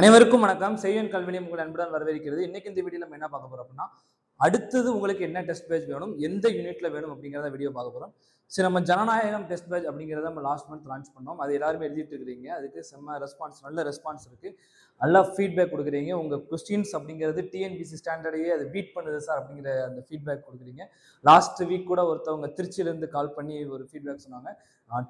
அனைவருக்கும் வணக்கம். செய்யன் கல்வி நிலையம் உங்கள் அன்புடன் வரவேற்கிறது. இன்னைக்கு இந்த வீடியோ நம்ம என்ன பார்க்க போறோம் அப்படின்னா, அடுத்தது உங்களுக்கு என்ன டெஸ்ட் பேட்ச் வேணும், எந்த யூனிட்ல வேணும் அப்படிங்கிறத வீடியோ பார்க்க போறோம். சரி, நம்ம ஜனநாயகம் டெஸ்ட் பேட்ச் அப்படிங்கிறத நம்ம லாஸ்ட் மந்த் லான்ச் பண்ணோம். அது எல்லாருமே எழுதிட்டு இருக்கிறீங்க. அதுக்கு செம்ம ரெஸ்பான்ஸ், நல்ல ரெஸ்பான்ஸ் இருக்கு. நல்லா ஃபீட்பேக் கொடுக்குறீங்க. உங்க கொஸ்டின்ஸ் அப்படிங்கிறது டிஎன்பிசி ஸ்டாண்டர்டையே அது பீட் பண்ணுது சார் அப்படிங்கிற அந்த ஃபீட்பேக் கொடுக்குறீங்க. லாஸ்ட் வீக் கூட ஒருத்தவங்க திருச்சியிலேருந்து கால் பண்ணி ஒரு ஃபீட்பேக் சொன்னாங்க.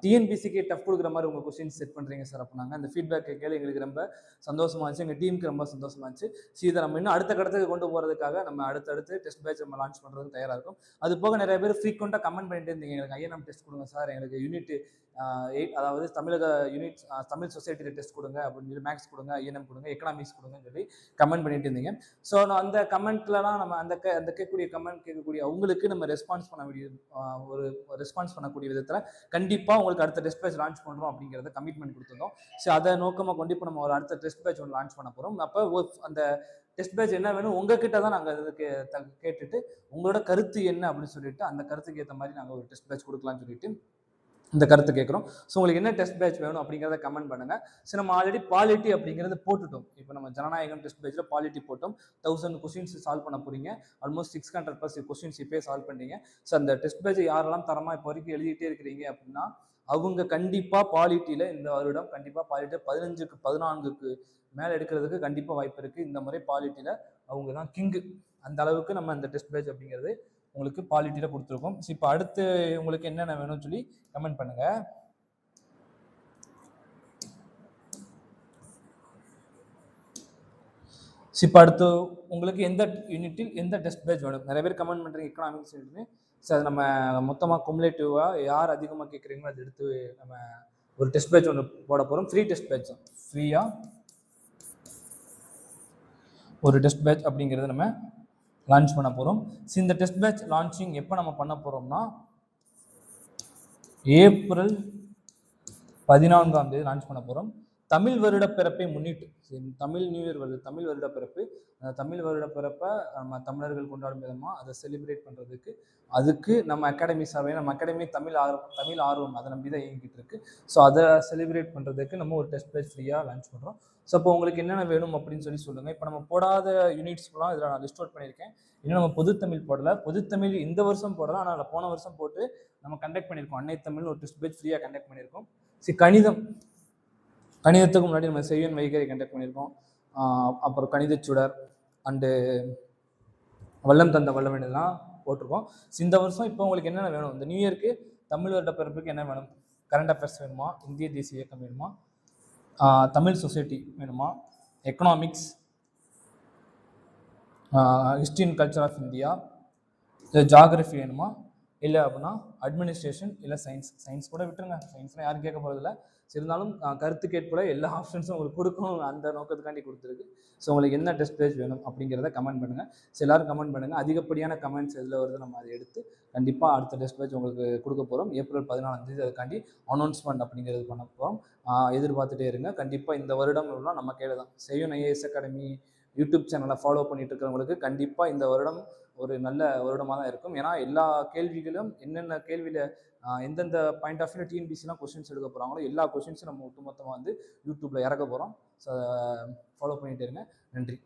டிஎன்பிசிக்கு டஃப் கொடுக்குற மாதிரி உங்க கொஸ்டின் செட் பண்றீங்க சார் அப்படின்னாங்க. அந்த ஃபீட்பேக் கேட்கல எங்களுக்கு ரொம்ப சந்தோஷமா இருந்துச்சு. எங்க டீமுக்கு ரொம்ப சந்தோஷமா இருந்துச்சு. இதை நம்ம இன்னும் அடுத்த கடத்துக்கு கொண்டு போறதுக்காக நம்ம அடுத்தடுத்து டெஸ்ட் பேட்ச் நம்ம லான்ச் பண்றதுக்கு தயாரா இருக்கும். அது போக நிறைய பேர் ஃப்ரீக்வெண்டா கமெண்ட் பண்ணிட்டு இருந்தீங்க, எங்களுக்கு ஐஎன்எம் டெஸ்ட் கொடுங்க சார், எங்களுக்கு யூனிட் 8 அதாவது தமிழக யூனிட் தமிழ் சொசைட்டியில் டெஸ்ட் கொடுங்க அப்படின்னு சொல்லி, மேக்ஸ் கொடுங்க, ஐஎன்எம் கொடுங்க, எக்கனாமிக்ஸ் கொடுங்கன்னு சொல்லி கமெண்ட் பண்ணிட்டு இருந்தீங்க. ஸோ அந்த கமெண்ட்லலாம் நம்ம அந்த கேட்கக்கூடிய கமெண்ட் கேட்கக்கூடிய அவங்களுக்கு நம்ம ரெஸ்பான்ஸ் பண்ண வேண்டிய ஒரு ரெஸ்பான்ஸ் பண்ணக்கூடிய விதத்தில் கண்டிப்பாக உங்களுக்கு அடுத்த டெஸ்ட் பேட்ச் லான்ச் பண்ணுறோம் அப்படிங்கிறத கமிட்மெண்ட் கொடுத்துருந்தோம். ஸோ அதை நோக்கமாக கொண்டு இப்போ நம்ம ஒரு அடுத்த டெஸ்ட் பேட்ச் ஒன்று லான்ச் பண்ண போகிறோம். அப்போ அந்த டெஸ்ட் பேட்ச் என்ன வேணும் உங்ககிட்ட தான் நாங்கள் அதுக்கு கேட்டுட்டு உங்களோட கருத்து என்ன அப்படின்னு சொல்லிட்டு அந்த கருத்துக்கு ஏற்ற மாதிரி நாங்கள் ஒரு டெஸ்ட் பேட்ச் கொடுக்கலாம்னு சொல்லிட்டு இந்த கருத்து கேட்குறோம். ஸோ உங்களுக்கு என்ன டெஸ்ட் பேட்ச் வேணும் அப்படிங்கிறத கமெண்ட் பண்ணுங்க. ஸோ நம்ம ஆல்ரெடி பாலிட்டி அப்படிங்கிறது போட்டுட்டோம். இப்போ நம்ம ஜனநாயகம் டெஸ்ட் பேட்சில் பாலிட்டி போட்டோம். 1000 கொஸ்டின்ஸ் சால்வ் பண்ண போறீங்க. ஆல்மோஸ்ட் 600+ கொஸ்டின்ஸ் இப்போயே சால்வ் பண்ணீங்க. ஸோ அந்த டெஸ்ட் பேட்ச் யாரெல்லாம் தரமாக இப்போ வரைக்கும் எழுதிட்டே இருக்கிறீங்க அப்படின்னா அவங்க கண்டிப்பாக பாலிட்டியில் இந்த வருடம் கண்டிப்பாக பாலிட்டியில் 15க்கு 14க்கு மேலே எடுக்கிறதுக்கு கண்டிப்பாக வாய்ப்பு இருக்குது. இந்த முறை பாலிட்டியில் அவங்க தான் கிங்கு. அந்த அளவுக்கு நம்ம அந்த டெஸ்ட் பேட்ச் அப்படிங்கிறது உங்களுக்கு பாலிட்டியில் கொடுத்துருக்கோம். ஸோ இப்போ அடுத்து உங்களுக்கு என்னென்ன வேணும்னு சொல்லி கமெண்ட் பண்ணுங்க. இப்போ அடுத்து உங்களுக்கு எந்த யூனிட்டில் எந்த டெஸ்ட் பேட்ச் வேணும், நிறைய பேர் கமெண்ட் பண்ணுறீங்க எக்கனாமிக்ஸ் யூனிட்னு. ஸோ அது நம்ம மொத்தமாக குமுலேட்டிவாக யார் அதிகமாக கேட்குறீங்களோ அதை எடுத்து நம்ம ஒரு டெஸ்ட் பேட்ச் ஒன்று போட போகிறோம். ஃப்ரீ டெஸ்ட் பேட்ச், ஃப்ரீயாக ஒரு டெஸ்ட் பேட்ச் அப்படிங்கிறத நம்ம லான்ச் பண்ண போகிறோம். ஸோ இந்த டெஸ்ட் பேட்ச் லான்ச்சிங் எப்போ நம்ம பண்ண போகிறோம்னா ஏப்ரல் 14ஆம் தேதி லான்ச் பண்ண போகிறோம். தமிழ் வருட பிறப்பை முன்னிட்டு, தமிழ் நியூ இயர் வருது, தமிழ் வருட பிறப்பு, அந்த தமிழ் வருட பிறப்பை நம்ம தமிழர்கள் கொண்டாடும் விதமாக அதை செலிப்ரேட் பண்ணுறதுக்கு அதுக்கு நம்ம அகாடமி சார்பாக, நம்ம அகாடமி தமிழ் ஆர்வம் அதை நம்பி தான் இயங்கிட்டு இருக்கு. ஸோ அதை செலிப்ரேட் பண்ணுறதுக்கு நம்ம ஒரு டெஸ்ட் பேட்ச் ஃப்ரீயாக லான்ச் பண்ணுறோம். ஸோ இப்போ உங்களுக்கு என்னென்ன வேணும் அப்படின்னு சொல்லுங்கள். இப்போ நம்ம போடாத யூனிட்ஸ்லாம் இதில் நான் லிஸ்ட் அவுட் பண்ணியிருக்கேன். இன்னும் நம்ம பொதுத்தமிழ் போடலை. பொதுத்தமிழ் இந்த வருஷம் போடலாம், ஆனால் போன வருஷம் போட்டு நம்ம கண்டக்ட் பண்ணியிருக்கோம். அன்னை தமிழ் ஒரு டெஸ்ட் பேட்ச் ஃப்ரீயாக கண்டக்ட் பண்ணியிருக்கோம். சரி, கணிதத்துக்கு முன்னாடி நம்ம செய்யன் வைகரை கண்டக்ட் பண்ணியிருக்கோம். அப்புறம் கணிதச்சுடர் அண்டு வல்லம் தந்த வல்லம் இதெல்லாம் போட்டிருக்கோம். இந்த வருஷம் இப்போ உங்களுக்கு என்னென்ன வேணும், இந்த நியூ இயருக்கு தமிழ் வருட பிறப்புக்கு என்ன வேணும், கரண்ட் அஃபேர்ஸ் வேணுமா, இந்திய தேசிய இயக்கம் வேணுமா, தமிழ் சொசைட்டி வேணுமா, economics, history and culture of India, இல்லை ஜாகிரஃபி வேணுமா, இல்லை அப்படின்னா அட்மினிஸ்ட்ரேஷன், இல்லை சயின்ஸ் கூட விட்டுருங்க, சயின்ஸ்லாம் யாரும் கேட்க போகிறதில்ல. இருந்தாலும் கருத்து கேட்போட எல்லா ஆப்ஷன்ஸும் உங்களுக்கு கொடுக்கணும், அந்த நோக்கத்துக்காண்டி கொடுத்துருக்கு. ஸோ உங்களுக்கு என்ன டெஸ்ட் பேட்ச் வேணும் அப்படிங்கிறத கமெண்ட் பண்ணுங்கள். ஸோ எல்லாரும் கமெண்ட் பண்ணுங்கள். அதிகப்படியான கமெண்ட்ஸ் எதில் வருது நம்ம அதை எடுத்து கண்டிப்பாக அடுத்த டெஸ்ட் பேட்ச் உங்களுக்கு கொடுக்க போகிறோம். ஏப்ரல் 14ஆம் தேதி அதுக்காண்டி அனௌன்ஸ்மெண்ட் அப்படிங்கிறது பண்ண போகிறோம். எதிர்பார்த்துட்டே இருங்க. கண்டிப்பாக இந்த வருடம் எல்லாம் நம்ம கையில் தான். செய்யும் ஐஏஎஸ் அகாடமி யூடியூப் சேனலை ஃபாலோ பண்ணிட்டு இருக்கிறவங்களுக்கு கண்டிப்பாக இந்த வருடம் ஒரு நல்ல வருடமாக தான் இருக்கும். ஏன்னா எல்லா கேள்விகளும் என்னென்ன கேள்வியில் எந்தெந்த பாயிண்ட் ஆஃப் வியூ டிஎன்பிசிலாம் கொஸ்டின்ஸ் எடுக்க போகிறாங்களோ எல்லா கொஸ்டின்ஸும் நம்ம ஒட்டுமொத்தமாக வந்து யூடியூப்பில் இறக்க போகிறோம். ஸோ ஃபாலோ பண்ணிகிட்டே இருங்க. நன்றி.